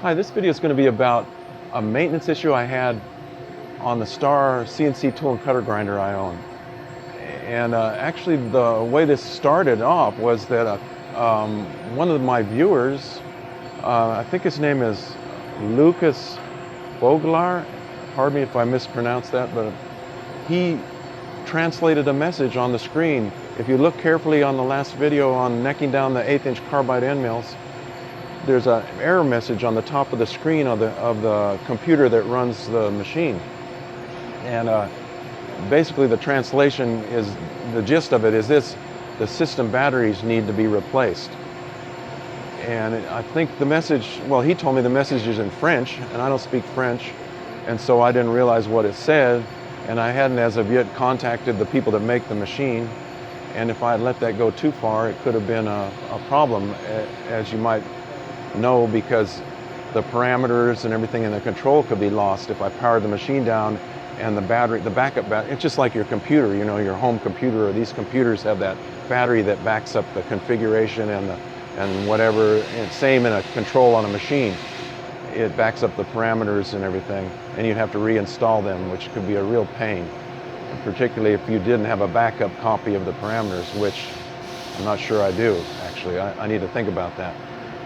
Hi, this video is going to be about a maintenance issue I had on the Star CNC tool and cutter grinder I own. And actually the way this started off was that one of my viewers, I think his name is Lucas Voglar, pardon me if I mispronounced that, but he translated a message on the screen. If you look carefully on the last video on necking down the 1/8" carbide end mills, there's an error message on the top of the screen of the computer that runs the machine. And basically the translation is, the gist of it is this: the system batteries need to be replaced. And I think the message, well, he told me the message is in French, and I don't speak French, and so I didn't realize what it said, and I hadn't as of yet contacted the people that make the machine. And if I had let that go too far, it could have been a problem, as you might know, because the parameters and everything in the control could be lost if I powered the machine down and the battery, the backup battery. It's just like your computer, you know, your home computer, or these computers have that battery that backs up the configuration and whatever. And same in a control on a machine. It backs up the parameters and everything, and you'd have to reinstall them, which could be a real pain, and particularly if you didn't have a backup copy of the parameters, which I'm not sure I do, actually. I need to think about that.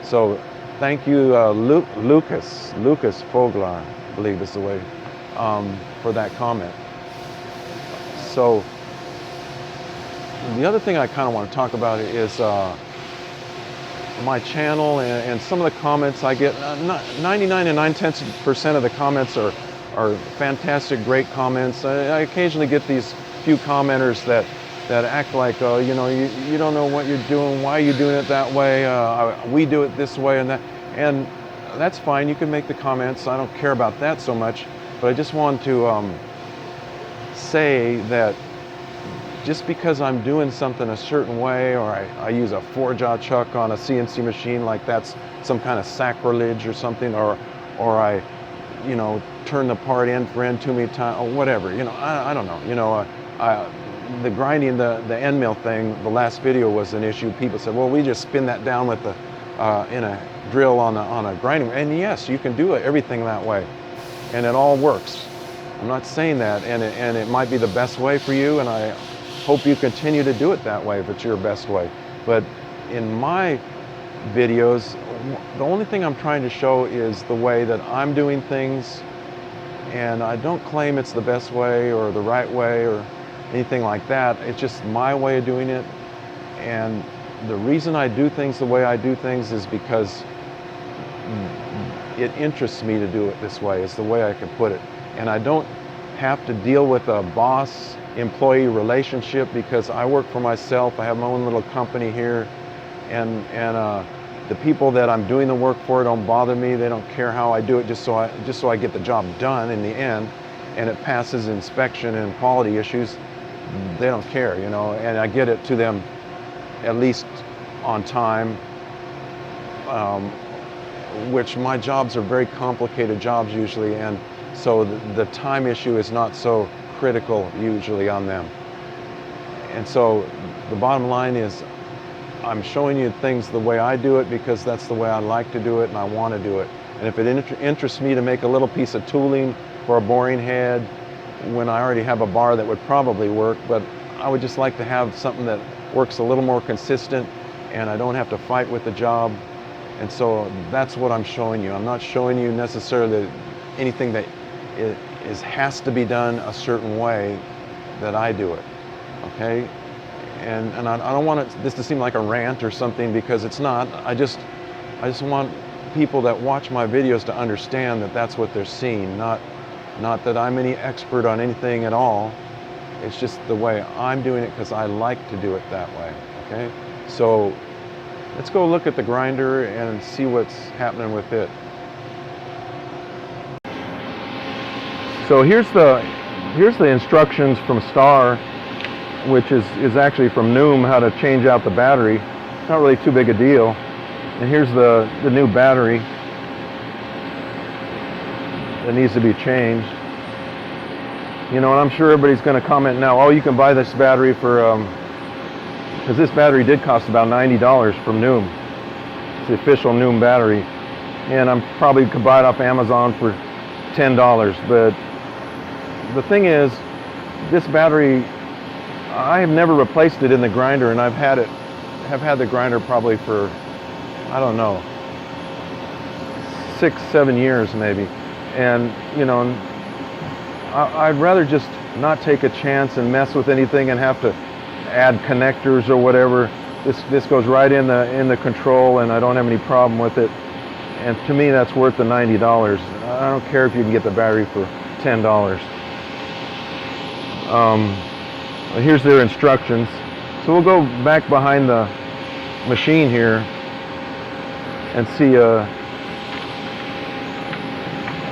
So thank you, Lucas Voglar, I believe is the way, for that comment. So the other thing I kind of want to talk about is my channel and some of the comments I get. 99 and 9/10% of the comments are fantastic, great comments. I occasionally get these few commenters that act like, oh, you know, you don't know what you're doing, why are you doing it that way, we do it this way and that. And that's fine, you can make the comments, I don't care about that so much, but I just want to say that just because I'm doing something a certain way, or I use a 4-jaw chuck on a CNC machine, like that's some kind of sacrilege or something, or I, you know, turn the part end for end too many times, or whatever, you know, I don't know, you know, the grinding the end mill thing, the last video was an issue. People said, well, we just spin that down with the in a drill on a grinding, and yes, you can do everything that way, and it all works. I'm not saying that, and it might be the best way for you, and I hope you continue to do it that way if it's your best way. But in my videos, the only thing I'm trying to show is the way that I'm doing things, and I don't claim it's the best way or the right way or anything like that. It's just my way of doing it, and the reason I do things the way I do things is because it interests me to do it this way, is the way I can put it. And I don't have to deal with a boss-employee relationship because I work for myself. I have my own little company here, and the people that I'm doing the work for don't bother me. They don't care how I do it, just so I get the job done in the end, and it passes inspection and quality issues. They don't care, you know, and I get it to them at least on time, which my jobs are very complicated jobs usually, and so the time issue is not so critical usually on them. And so the bottom line is, I'm showing you things the way I do it because that's the way I like to do it and I want to do it. And if it interests me to make a little piece of tooling for a boring head when I already have a bar that would probably work, but I would just like to have something that works a little more consistent and I don't have to fight with the job. And so that's what I'm showing you. I'm not showing you necessarily anything that has to be done a certain way that I do it, okay? And I don't want this to seem like a rant or something, because it's not. I just want people that watch my videos to understand that that's what they're seeing, not that I'm any expert on anything at all. It's just the way I'm doing it because I like to do it that way, okay? So let's go look at the grinder and see what's happening with it. So here's the instructions from Star, which is actually from Noom, how to change out the battery. It's not really too big a deal. And here's the new battery that needs to be changed. You know, and I'm sure everybody's going to comment now, oh, you can buy this battery for, because this battery did cost about $90 from Noom. It's the official Noom battery. and I'm probably could buy it off Amazon for $10. But the thing is, this battery, I have never replaced it in the grinder, and have had the grinder probably for, I don't know, 6-7 years maybe. And you know, I'd rather just not take a chance and mess with anything and have to add connectors or whatever. This goes right in the control, and I don't have any problem with it. And to me, that's worth the $90. I don't care if you can get the battery for $10. Here's their instructions. So we'll go back behind the machine here and see.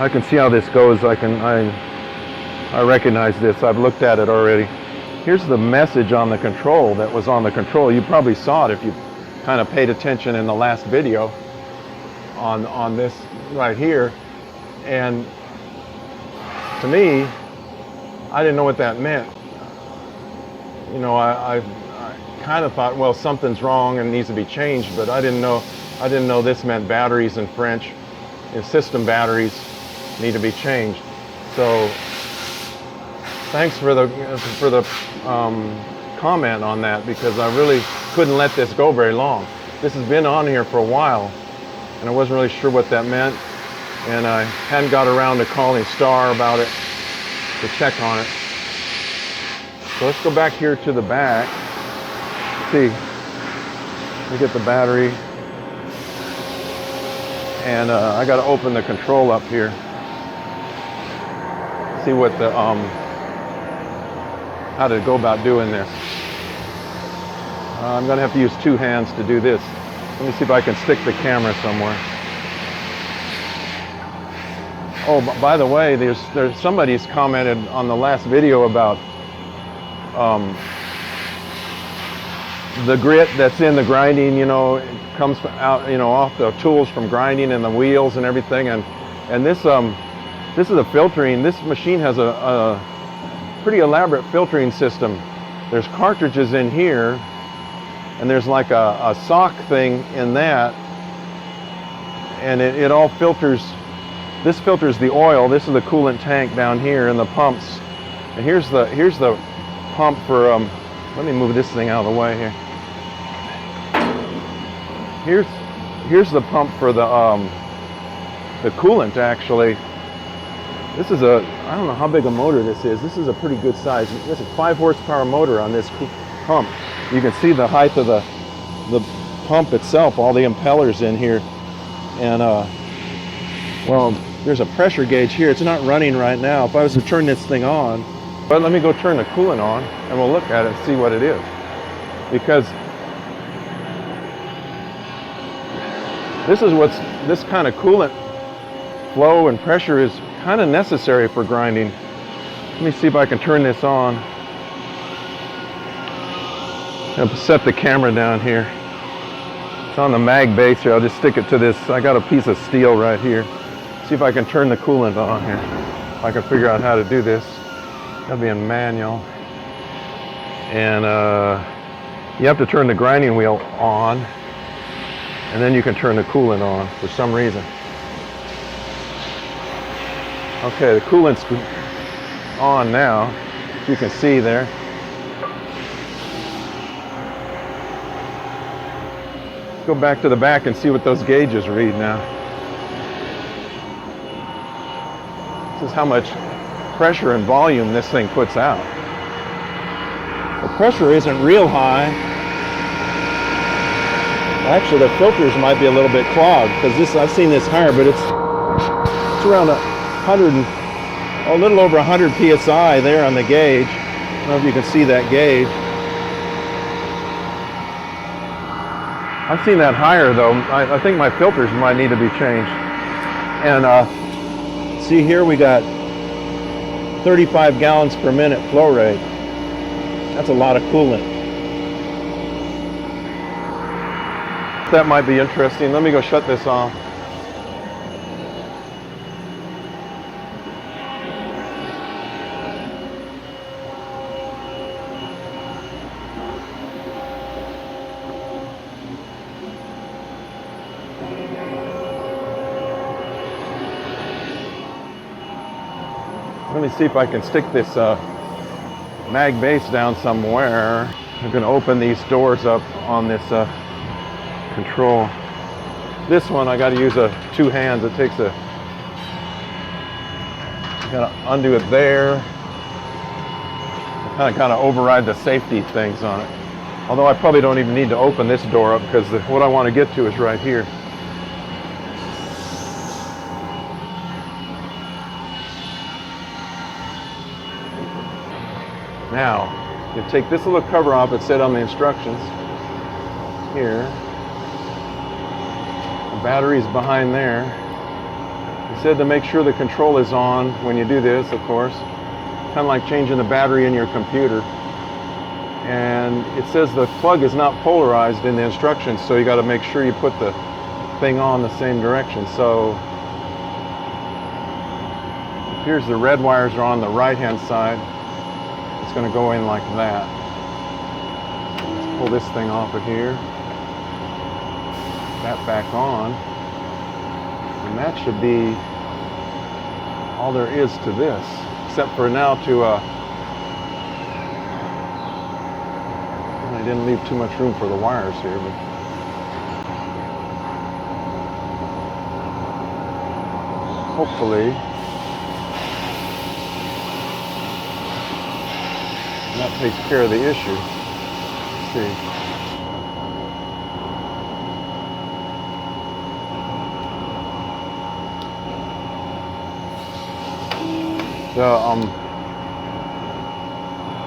I can see how this goes. I recognize this. I've looked at it already. Here's the message on the control that was on the control. You probably saw it if you kind of paid attention in the last video on this right here. And to me, I didn't know what that meant. You know, I kind of thought, well, something's wrong and needs to be changed, but I didn't know this meant batteries in French. And system batteries need to be changed. So thanks for the comment on that, because I really couldn't let this go very long. This has been on here for a while, and I wasn't really sure what that meant, and I hadn't got around to calling Star about it to check on it. So let's go back here to the back. Let's see, let me get the battery, and I got to open the control up here. See what the how to go about doing this. I'm going to have to use two hands to do this. Let me see if I can stick the camera somewhere. Oh, by the way, there's somebody's commented on the last video about the grit that's in the grinding. You know, it comes out, you know, off the tools from grinding and the wheels and everything. And this is a filtering. This machine has a pretty elaborate filtering system. There's cartridges in here, and there's like a sock thing in that, and it all filters. This filters the oil. This is the coolant tank down here, and the pumps. And here's the pump for. Let me move this thing out of the way here. Here's the pump for the coolant actually. This is I don't know how big a motor this is. This is a pretty good size. This is a 5 horsepower motor on this pump. You can see the height of the pump itself, all the impellers in here. And well, there's a pressure gauge here. It's not running right now. If I was to turn this thing on, but let me go turn the coolant on and we'll look at it and see what it is. Because this kind of coolant flow and pressure is kind of necessary for grinding. Let me see if I can turn this on. I'll set the camera down here. It's on the mag base here. I'll just stick it to this. I got a piece of steel right here. See if I can turn the coolant on here. If I can figure out how to do this. That'll be in manual. And you have to turn the grinding wheel on, and then you can turn the coolant on for some reason. Okay, the coolant's on now, as you can see there. Let's go back to the back and see what those gauges read now. This is how much pressure and volume this thing puts out. The pressure isn't real high. Actually, the filters might be a little bit clogged, because I've seen this higher, but it's around a little over 100 psi there on the gauge. I don't know if you can see that gauge. I've seen that higher though. I think my filters might need to be changed. And see here we got 35 gallons per minute flow rate. That's a lot of coolant. That might be interesting. Let me go shut this off. Let me see if I can stick this mag base down somewhere. I'm going to open these doors up on this control. This one I got to use two hands. It takes a, I got to undo it there. Kind of override the safety things on it. Although I probably don't even need to open this door up because what I want to get to is right here. Now, you take this little cover off. It said on the instructions here. The battery's behind there. It said to make sure the control is on when you do this, of course. Kind of like changing the battery in your computer. And it says the plug is not polarized in the instructions, so you got to make sure you put the thing on the same direction. So here's the red wires are on the right hand side. It's going to go in like that. Let's pull this thing off of here. That back on. And that should be all there is to this. Except for now to, I didn't leave too much room for the wires here, but hopefully that takes care of the issue. Let's see.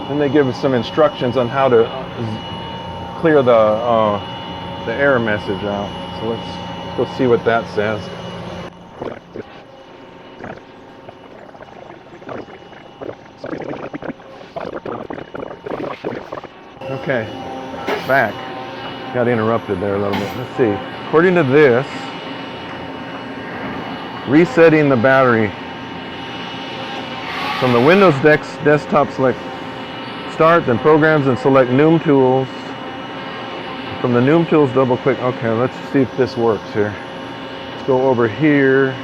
Then they give us some instructions on how to clear the error message out. So let's go see what that says. Okay, back. Got interrupted there a little bit. Let's see. According to this, resetting the battery. From the Windows desktop, select Start, then Programs, and select Noom Tools. From the Noom Tools, double click. Okay, let's see if this works here. Let's go over here.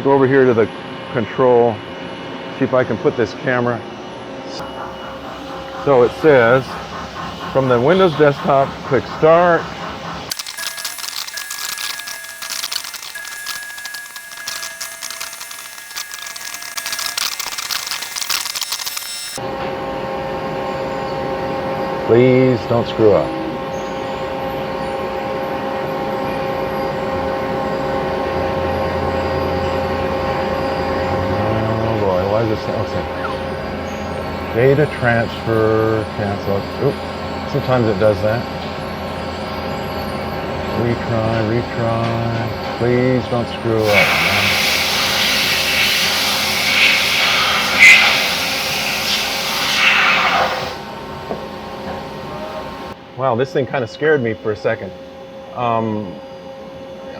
Go over here to the control. See if I can put this camera. So it says, from the Windows desktop, click Start. Please don't screw up. Oh boy, why is this? Okay. Data transfer cancel. Oop. Sometimes it does that. Retry. Please don't screw up. Wow, this thing kind of scared me for a second. I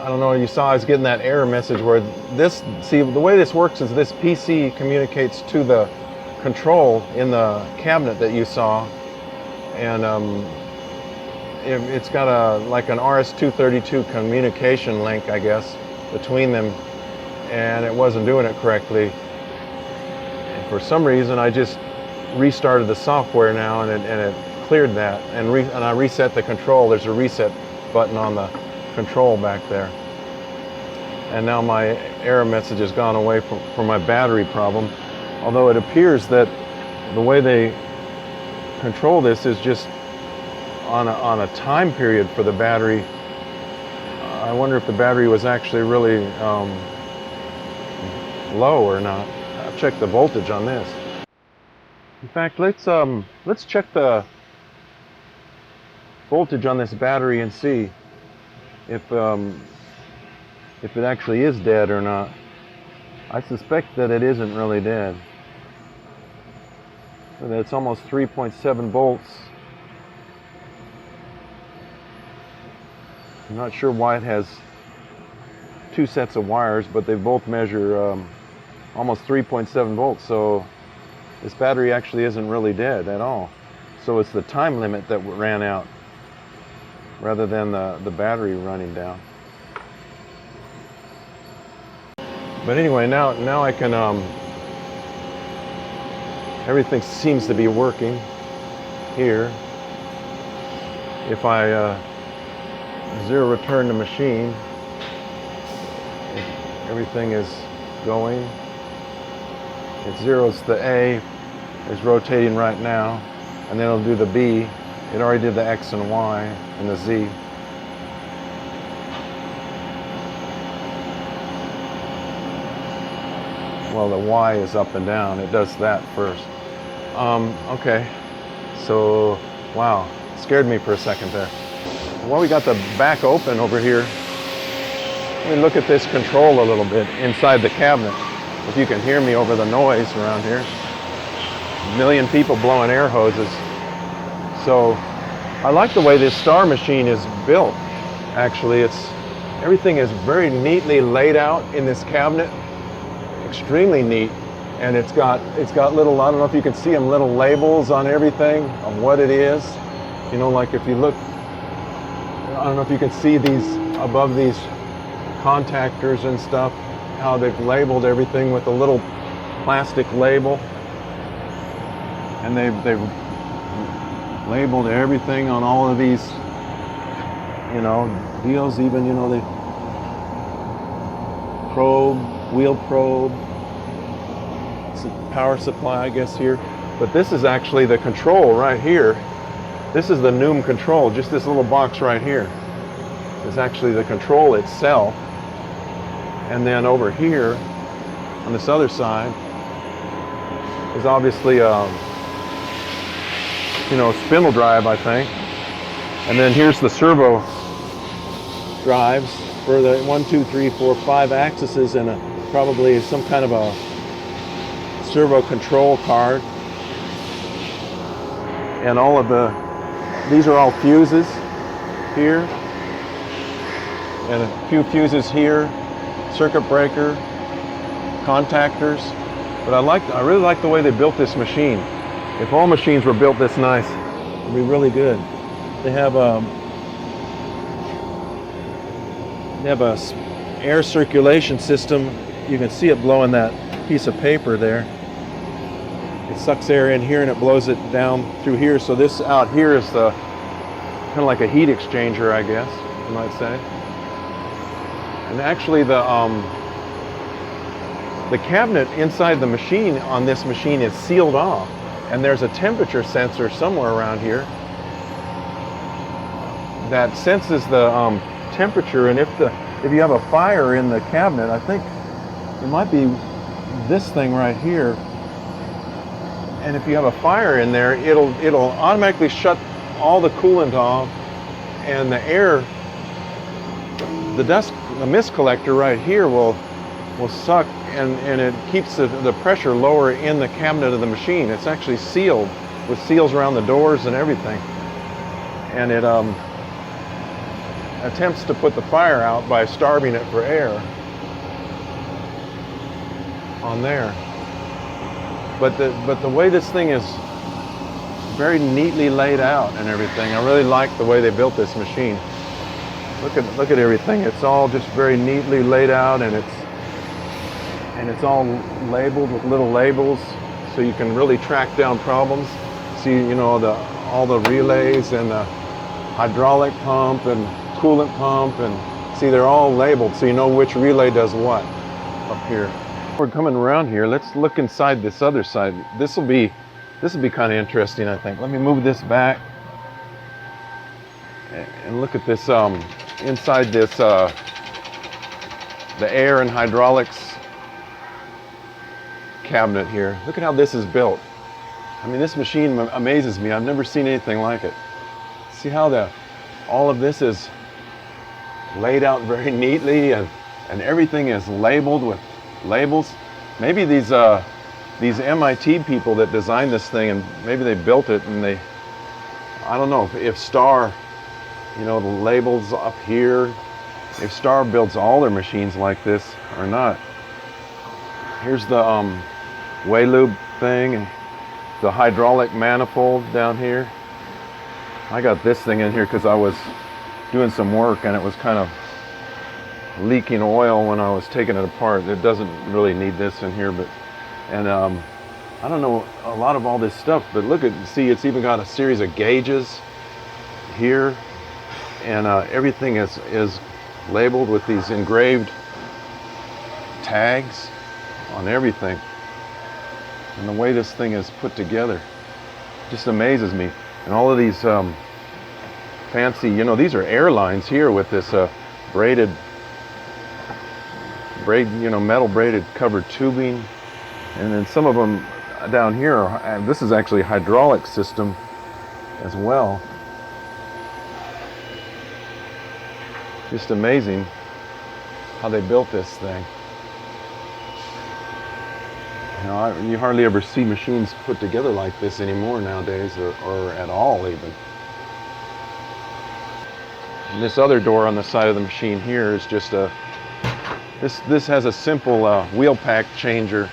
don't know, you saw I was getting that error message where see, the way this works is this PC communicates to the control in the cabinet that you saw, and it's got like an RS-232 communication link, I guess, between them, and it wasn't doing it correctly. And for some reason, I just restarted the software now, and it cleared that, and I reset the control. There's a reset button on the control back there, and now my error message has gone away for my battery problem. Although it appears that the way they control this is just on a time period for the battery. I wonder if the battery was actually really low or not. I'll check the voltage on this. In fact, let's check the voltage on this battery and see if it actually is dead or not. I suspect that it isn't really dead. So that it's almost 3.7 volts. I'm not sure why it has two sets of wires, but they both measure almost 3.7 volts. So this battery actually isn't really dead at all. So it's the time limit that ran out, rather than the battery running down. But anyway, now I can Everything seems to be working here. If I zero return the machine, everything is going. It zeroes the A, is rotating right now, and then it'll do the B. It already did the X and Y and the Z. Well, the Y is up and down. It does that first. Okay, so, wow, scared me for a second there. Well, we got the back open over here. Let me look at this control a little bit inside the cabinet. If you can hear me over the noise around here. A million people blowing air hoses. So I like the way this Star machine is built. Actually, everything is very neatly laid out in this cabinet. Extremely neat. And it's got little, I don't know if you can see them, little labels on everything of what it is. You know, like if you look, I don't know if you can see these above these contactors and stuff, how they've labeled everything with a little plastic label. And they've labeled everything on all of these, you know, deals. Even, you know, the probe, wheel probe, power supply, I guess, here. But this is actually the control right here. This is the Noom control. Just this little box right here is actually the control itself. And then over here on this other side is obviously you know, spindle drive, I think. And then here's the servo drives for the 1, 2, 3, 4, 5 axes, and probably some kind of a servo control card. And all of these are all fuses here, and a few fuses here, circuit breaker, contactors. But I really like the way they built this machine. If all machines were built this nice, it'd be really good. They have a air circulation system. You can see it blowing that piece of paper there. It sucks air in here and it blows it down through here. So this out here is the kind of like a heat exchanger, I guess you might say. And actually the cabinet inside the machine on this machine is sealed off. And there's a temperature sensor somewhere around here that senses the temperature. And if you have a fire in the cabinet, I think it might be this thing right here. And if you have a fire in there, it'll automatically shut all the coolant off, and the air, the mist collector right here will suck, and it keeps the pressure lower in the cabinet of the machine. It's actually sealed with seals around the doors and everything. And it attempts to put the fire out by starving it for air on there. But the way this thing is very neatly laid out and everything, I really like the way they built this machine. Look at everything. It's all just very neatly laid out, and it's all labeled with little labels, so you can really track down problems. See, you know, all the relays and the hydraulic pump and coolant pump, and see, they're all labeled, so you know which relay does what up here. We're coming around here. Let's look inside this other side. This will be kind of interesting, I think. Let me move this back and look at this inside this the air and hydraulics cabinet here. Look at how this is built. I mean, this machine amazes me. I've never seen anything like it. See how all of this is laid out very neatly, and everything is labeled with labels. Maybe these MIT people that designed this thing, and maybe they built it, and I don't know if Star, you know, the labels up here, if Star builds all their machines like this or not. Here's the Waylube thing, and the hydraulic manifold down here. I got this thing in here because I was doing some work and it was kind of leaking oil when I was taking it apart. It doesn't really need this in here, but I don't know a lot of all this stuff, but look at, see, it's even got a series of gauges here, and everything is labeled with these engraved tags on everything. And the way this thing is put together just amazes me. And all of these fancy, you know, these are airlines here with this metal braided covered tubing. And then some of them down here are, this is actually a hydraulic system as well. Just amazing how they built this thing. You know, you hardly ever see machines put together like this anymore nowadays, or at all even. And this other door on the side of the machine here is just this has a simple wheel pack changer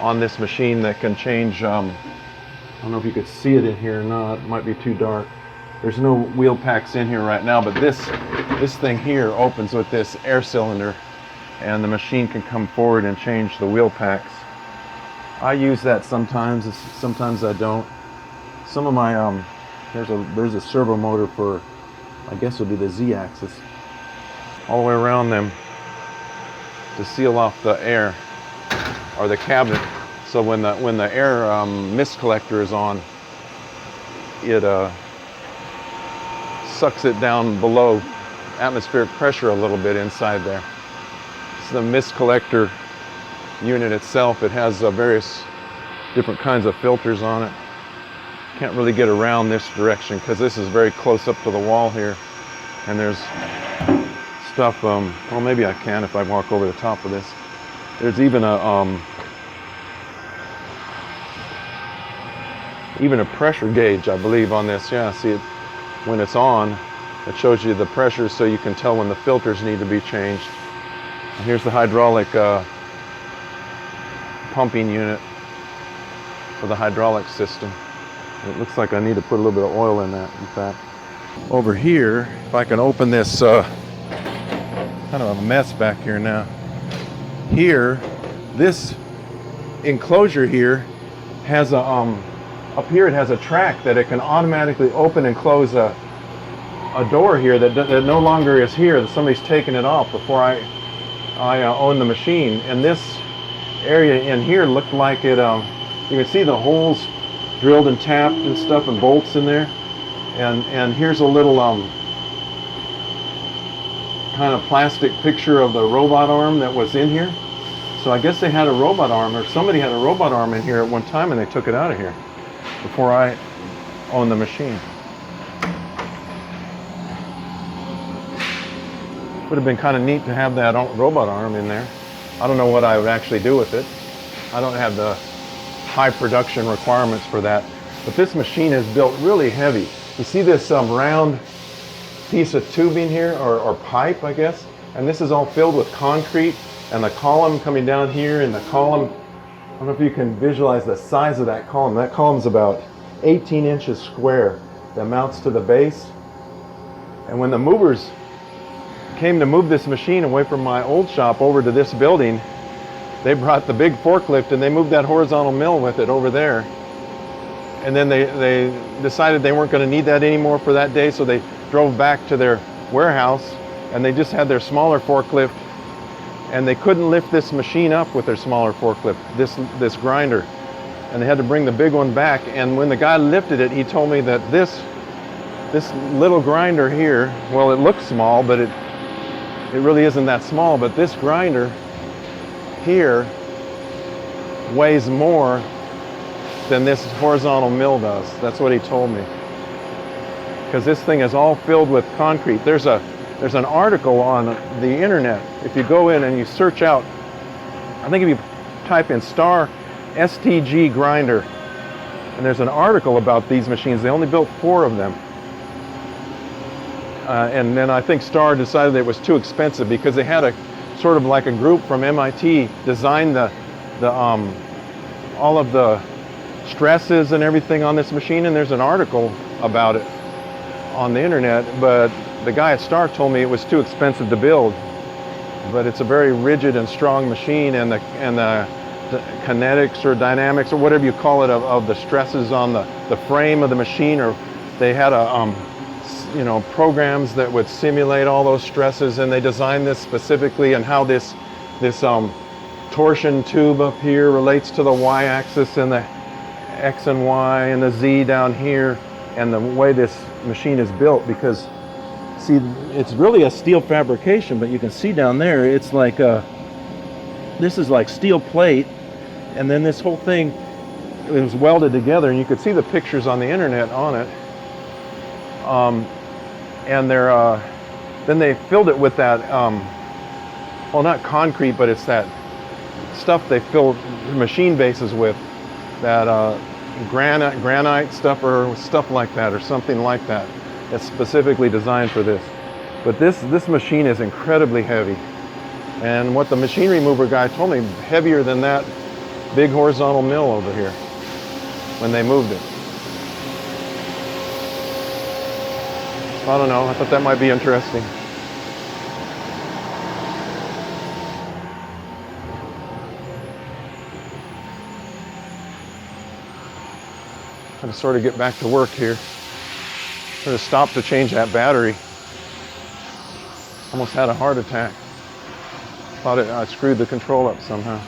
on this machine that can change, I don't know if you could see it in here or not, it might be too dark. There's no wheel packs in here right now, but this thing here opens with this air cylinder, and the machine can come forward and change the wheel packs. I use that sometimes I don't. Some of my, there's a servo motor for, I guess it would be the Z-axis, all the way around them to seal off the air, or the cabinet, so when the air mist collector is on, it sucks it down below atmospheric pressure a little bit inside there. It's the mist collector unit itself. It has various different kinds of filters on it. Can't really get around this direction because this is very close up to the wall here, and there's stuff, well, maybe I can if I walk over the top of this. There's even a pressure gauge, I believe, on this. Yeah, see it when it's on, it shows you the pressure so you can tell when the filters need to be changed. And here's the hydraulic pumping unit for the hydraulic system. It looks like I need to put a little bit of oil in that, in fact. Over here, if I can open this, kind of a mess back here now. Here, this enclosure here has a, up here it has a track that it can automatically open and close a door here that no longer is here, that somebody's taken it off before I own the machine. And this area in here looked like it, you can see the holes drilled and tapped and stuff, and bolts in there. And here's a little kind of plastic picture of the robot arm that was in here. So I guess they had a robot arm, or somebody had a robot arm in here at one time, and they took it out of here before I owned the machine. Would have been kind of neat to have that robot arm in there. I don't know what I would actually do with it. I don't have the high production requirements for that. But this machine is built really heavy. You see this round piece of tubing here, or pipe, I guess, and this is all filled with concrete, and the column coming down here, and the column, I don't know if you can visualize the size of that column. That column's about 18 inches square that mounts to the base. And when the movers came to move this machine away from my old shop over to this building, they brought the big forklift and they moved that horizontal mill with it over there. And then they decided they weren't going to need that anymore for that day, so they drove back to their warehouse, and they just had their smaller forklift, and they couldn't lift this machine up with their smaller forklift, this grinder, and they had to bring the big one back. And when the guy lifted it, he told me that this little grinder here, well, it looks small, but it really isn't that small, but this grinder here weighs more than this horizontal mill does. That's what he told me. Because this thing is all filled with concrete. There's an article on the internet. If you go in and you search out, I think if you type in Star STG grinder, and there's an article about these machines. They only built 4 of them. And then I think Star decided it was too expensive, because they had a sort of like a group from MIT design all of the stresses and everything on this machine, and there's an article about it on the internet. But the guy at Star told me it was too expensive to build. But it's a very rigid and strong machine, and the kinetics or dynamics or whatever you call it of the stresses on the frame of the machine, or they had programs that would simulate all those stresses, and they designed this specifically and how this torsion tube up here relates to the y-axis and the x and y and the z down here, and the way this machine is built. Because see, it's really a steel fabrication, but you can see down there it's like this is like steel plate, and then this whole thing is welded together, and you could see the pictures on the internet on it. And then they filled it with that well, not concrete, but it's that stuff they fill machine bases with, that granite stuff or stuff like that, or something like that. It's specifically designed for this. But this machine is incredibly heavy, and what the machine remover guy told me, heavier than that big horizontal mill over here when they moved it. I don't know, I thought that might be interesting. I'm going to sort of get back to work here. I'm going to stop to change that battery. Almost had a heart attack. Thought I screwed the control up somehow.